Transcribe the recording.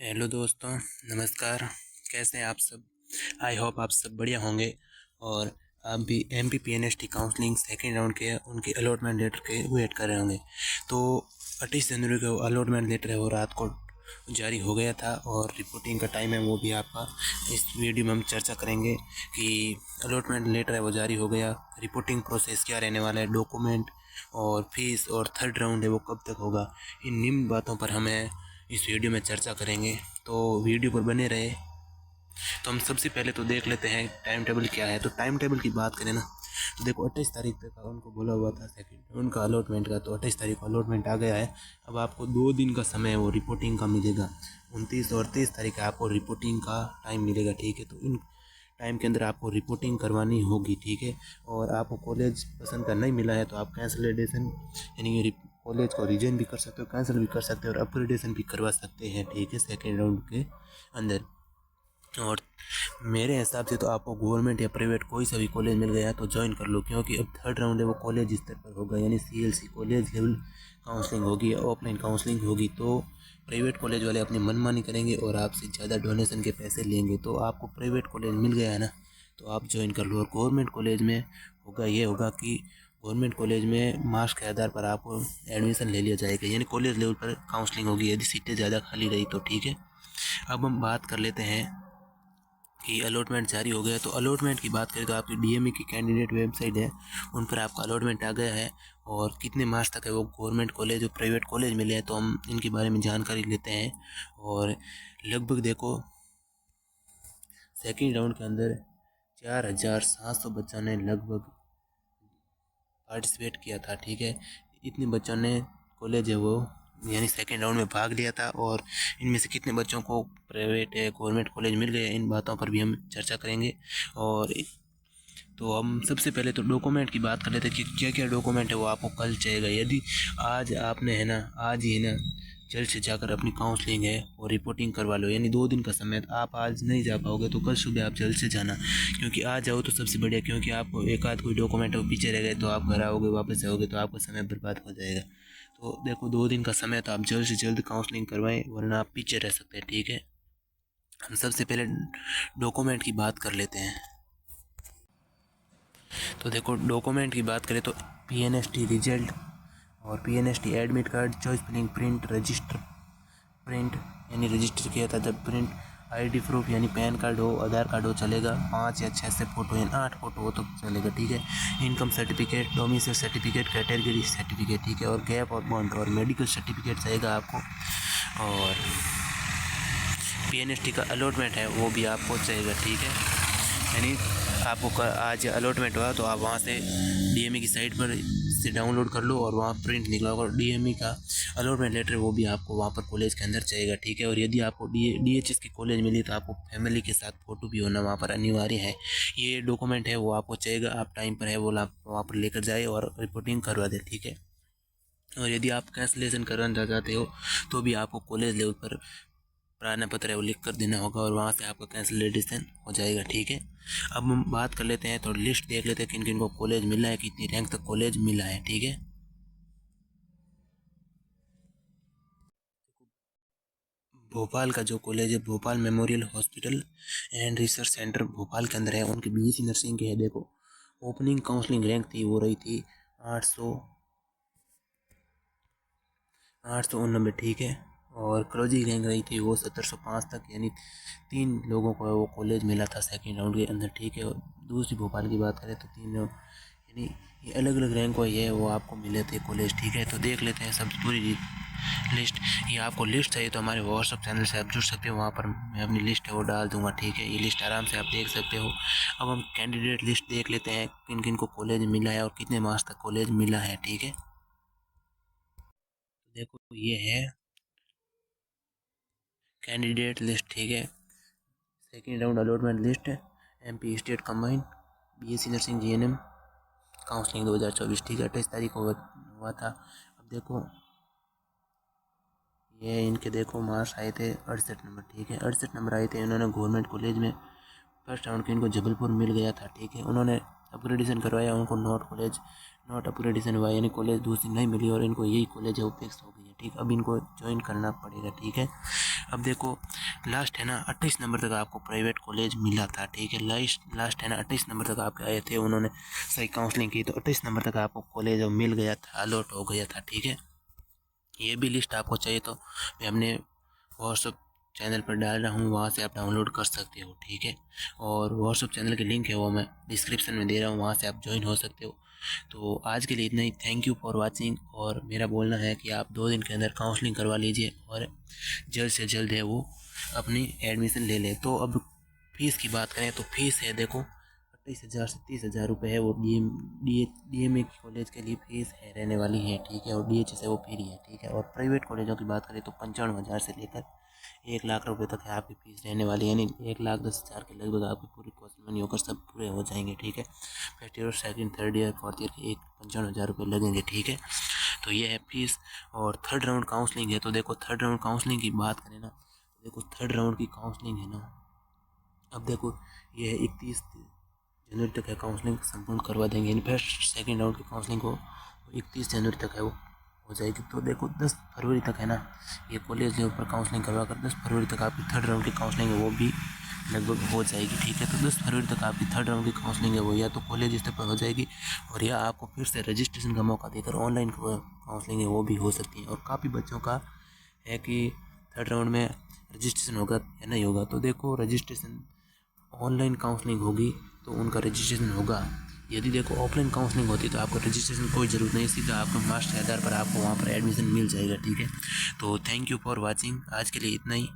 Hello दोस्तों, नमस्कार। कैसे हैं आप सब? आई होप आप सब बढ़िया होंगे और आप भी MPPNST काउंसलिंग सेकेंड राउंड के उनके अलॉटमेंट लेटर के वेट कर रहे होंगे। तो 28 जनवरी को अलॉटमेंट लेटर है वो रात को जारी हो गया था और रिपोर्टिंग का टाइम है वो भी आपका इस वीडियो में हम चर्चा करेंगे कि अलॉटमेंट लेटर है वो जारी हो गया, रिपोर्टिंग प्रोसेस क्या रहने वाला है, डॉक्यूमेंट और फीस और थर्ड राउंड है वो कब तक होगा। इन निम्न बातों पर हमें इस वीडियो में चर्चा करेंगे, तो वीडियो पर बने रहे। तो हम सबसे पहले तो देख लेते हैं टाइम टेबल क्या है। तो टाइम टेबल की बात करें ना, तो देखो 28 तारीख तक का उनको बोला हुआ था सेकंड उनका अलॉटमेंट का, तो 28 तारीख को अलॉटमेंट आ गया है। अब आपको 2 दिन का समय वो रिपोर्टिंग का मिलेगा। 29 और 30 तारीख का आपको रिपोर्टिंग का टाइम मिलेगा, ठीक है। तो इन टाइम के अंदर आपको रिपोर्टिंग करवानी होगी, ठीक है। और आपको कॉलेज पसंद का नहीं मिला है तो आप कैंसलेशन यानी कॉलेज को रिजाइन भी कर सकते हो, कैंसिल भी कर सकते हो और अपग्रेडेशन भी करवा सकते हैं, ठीक है, सेकेंड राउंड के अंदर। और मेरे हिसाब से तो आपको गवर्नमेंट या प्राइवेट कोई सा भी कॉलेज मिल गया तो ज्वाइन कर लो, क्योंकि अब थर्ड राउंड है वो कॉलेज स्तर पर होगा, यानी CLC कॉलेज लेवल काउंसलिंग होगी, ऑफलाइन काउंसलिंग होगी। तो प्राइवेट कॉलेज वाले अपनी मनमानी करेंगे और आपसे ज़्यादा डोनेशन के पैसे लेंगे। तो आपको प्राइवेट कॉलेज मिल गया है ना, तो आप ज्वाइन कर लो। और गवर्नमेंट कॉलेज में होगा कि गवर्नमेंट कॉलेज में मार्क्स के आधार पर आपको एडमिशन ले लिया जाएगा, यानी कॉलेज लेवल पर काउंसलिंग होगी यदि सीटें ज़्यादा खाली रही तो, ठीक है। अब हम बात कर लेते हैं कि अलॉटमेंट जारी हो गया। तो अलॉटमेंट की बात करें तो आपकी DME की कैंडिडेट वेबसाइट है, उन पर आपका अलॉटमेंट आ गया है और कितने मार्क्स तक है वो गवर्नमेंट कॉलेज और प्राइवेट कॉलेज मिले हैं, तो हम इनके बारे में जानकारी लेते हैं। और लगभग देखो सेकेंड राउंड के अंदर 4700 बच्चों ने लगभग पार्टिसिपेट किया था, ठीक है। इतने बच्चों ने कॉलेज है वो यानी सेकेंड राउंड में भाग लिया था। और इनमें से कितने बच्चों को प्राइवेट या गवर्नमेंट कॉलेज मिल गए, इन बातों पर भी हम चर्चा करेंगे। और तो हम सबसे पहले तो डॉक्यूमेंट की बात कर लेते हैं कि क्या क्या डॉक्यूमेंट है वो आपको कल चाहिएगा। यदि आज आपने है ना, आज ही है ना, जल्द से जाकर अपनी काउंसलिंग है और रिपोर्टिंग करवा लो, यानी 2 दिन का समय। आप आज नहीं जा पाओगे तो कल सुबह आप जल्द से जाना, क्योंकि आज जाओ तो सबसे बढ़िया, क्योंकि आपको एक आध कोई डॉक्यूमेंट वो पीछे रह गए तो आप घर आओगे वापस आओगे तो आपका समय बर्बाद हो जाएगा। तो देखो 2 दिन का समय, तो आप जल्द से जल्द काउंसलिंग करवाएं वरना आप पीछे रह सकते हैं, ठीक है। हम सबसे पहले डॉक्यूमेंट की बात कर लेते हैं। तो देखो डॉक्यूमेंट की बात करें तो PNST रिजल्ट और PNST admit card, choice filling print, register print यानी रजिस्टर किया था जब प्रिंट, ID प्रूफ यानी पैन कार्ड हो, आधार कार्ड हो चलेगा, 5 या 6 से फोटो यानी 8 फोटो हो तो चलेगा, ठीक है। Income certificate, domicile certificate, category certificate, ठीक है। और गैप और बॉन्ड और मेडिकल सर्टिफिकेट चाहिएगा आपको। और PNST का अलॉटमेंट है वो भी आपको चाहिएगा, ठीक है। यानी आपको आज अलॉटमेंट हुआ तो आप वहाँ से DME की साइट पर से डाउनलोड कर लो और वहाँ प्रिंट निकला होगा। और DME का अलॉटमेंट लेटर वो भी आपको वहाँ पर कॉलेज के अंदर चाहिएगा, ठीक है। और यदि आपको DHS की कॉलेज मिली तो आपको फैमिली के साथ फ़ोटो भी होना वहाँ पर अनिवार्य है। ये डॉक्यूमेंट है वो आपको चाहिएगा। आप टाइम पर है वो आप वहाँ पर लेकर जाए और रिपोर्टिंग करवा दें, ठीक है। और यदि आप कैंसलेशन करवाना चाहते हो तो भी आपको कॉलेज लेवल पर प्रार्थना पत्र है वो लिख कर देना होगा और वहाँ से आपका कैंसलेशन हो जाएगा, ठीक है। अब हम बात कर लेते हैं, तो लिस्ट देख लेते हैं किन किन को कॉलेज मिला है, कितनी रैंक तक कॉलेज मिला है, ठीक है। भोपाल का जो कॉलेज है, Bhopal memorial hospital and research centre Bhopal के अंदर है, उनकी BSc नर्सिंग के है। देखो ओपनिंग काउंसलिंग रैंक थी वो रही थी 899, ठीक है। और क्लोजिंग रैंक रही थी वो 1705 तक, यानी 3 लोगों को वो कॉलेज मिला था सेकेंड राउंड के अंदर, ठीक है। और दूसरी भोपाल की बात करें तो 3 लोग, यानी ये अलग अलग रैंक वाइज है वो आपको मिले थे कॉलेज, ठीक है। तो देख लेते हैं सब पूरी लिस्ट। ये आपको लिस्ट चाहिए तो हमारे व्हाट्सअप चैनल से आप जुड़ सकते हो, वहाँ पर मैं अपनी लिस्ट है वो डाल दूंगा, ठीक है। ये लिस्ट आराम से आप देख सकते हो। अब हम कैंडिडेट लिस्ट देख लेते हैं किन किन को कॉलेज मिला है और कितने मार्क्स तक कॉलेज मिला है, ठीक है। तो देखो ये है कैंडिडेट लिस्ट, ठीक है। सेकेंड राउंड अलॉटमेंट लिस्ट है, MP state combined, BSc nursing GNM counselling 2024, ठीक है। 28 तारीख को हुआ था। अब देखो ये इनके देखो मार्क्स आए थे 68 नंबर, ठीक है। 68 नंबर आए थे। इन्होंने गवर्नमेंट कॉलेज में फर्स्ट राउंड के इनको जबलपुर मिल गया था, ठीक है। उन्होंने अपग्रेडेशन करवाया, उनको नॉट अपग्रेडेशन हुआ, यानी कॉलेज दूसरी नहीं मिली और इनको यही कॉलेज है वो फिक्स हो गई है, ठीक। अब इनको ज्वाइन करना पड़ेगा, ठीक है। अब देखो लास्ट है ना 28 नंबर तक आपको प्राइवेट कॉलेज मिला था, ठीक है। लास्ट है ना 28 नंबर तक आपके आए थे, उन्होंने सही काउंसलिंग की तो 28 नंबर तक आपको कॉलेज मिल गया था, अलॉट हो गया था, ठीक है। ये भी लिस्ट आपको चाहिए तो मैं अपने व्हाट्सअप चैनल पर डाल रहा हूँ, वहाँ से आप डाउनलोड कर सकते हो, ठीक है। और व्हाट्सअप चैनल की लिंक है वो मैं डिस्क्रिप्शन में दे रहा हूँ, वहाँ से आप ज्वाइन हो सकते हो। तो आज के लिए इतना ही। Thank you for watching. और मेरा बोलना है कि आप 2 दिन के अंदर काउंसलिंग करवा लीजिए और जल्द से जल्द है वो अपनी एडमिशन ले लें। तो अब फ़ीस की बात करें तो फ़ीस है देखो 28,000 से 30,000 रुपये है वो DMA कॉलेज के लिए फ़ीस है रहने वाली है, ठीक है। और DHS है वो फ्री है, ठीक है। और प्राइवेट कॉलेजों की बात करें तो 95,000 से लेकर 1,00,000 रुपये तक है आपकी फ़ीस रहने वाली है, यानी 1,10,000 के लगभग आपकी पूरी कोर्स मनी होकर सब पूरे हो जाएंगे, ठीक है। First year, second, third year, fourth year के 55,000 रुपये लगेंगे, ठीक है। तो ये है फीस। और थर्ड राउंड काउंसलिंग है, तो देखो थर्ड राउंड काउंसलिंग की बात करें ना, तो देखो थर्ड राउंड की काउंसलिंग है ना, अब देखो ये है 31 जनवरी तक है काउंसलिंग संपूर्ण करवा देंगे, यानी फर्स्ट सेकंड राउंड की काउंसलिंग को 31 जनवरी तक है वो हो जाएगी। तो देखो 10 फरवरी तक है ना ये कॉलेज लेवल पर काउंसलिंग करवा कर 10 फरवरी तक आपकी थर्ड राउंड की काउंसलिंग है वो भी लगभग हो जाएगी, ठीक है। तो 10 फरवरी तक आपकी थर्ड राउंड की काउंसलिंग है वो या तो कॉलेज स्तर पर हो जाएगी और या आपको फिर से रजिस्ट्रेशन का मौका देकर ऑनलाइन काउंसलिंग है वो भी हो सकती है। और काफ़ी बच्चों का है कि थर्ड राउंड में रजिस्ट्रेशन होगा या नहीं होगा। तो देखो रजिस्ट्रेशन ऑनलाइन काउंसलिंग होगी तो उनका रजिस्ट्रेशन होगा। यदि देखो ऑफलाइन काउंसलिंग होती तो आपको रजिस्ट्रेशन कोई ज़रूरत नहीं, सीधा आपको मार्क्स के आधार पर आपको वहाँ पर एडमिशन मिल जाएगा, ठीक है। तो थैंक यू फॉर वाचिंग। आज के लिए इतना ही।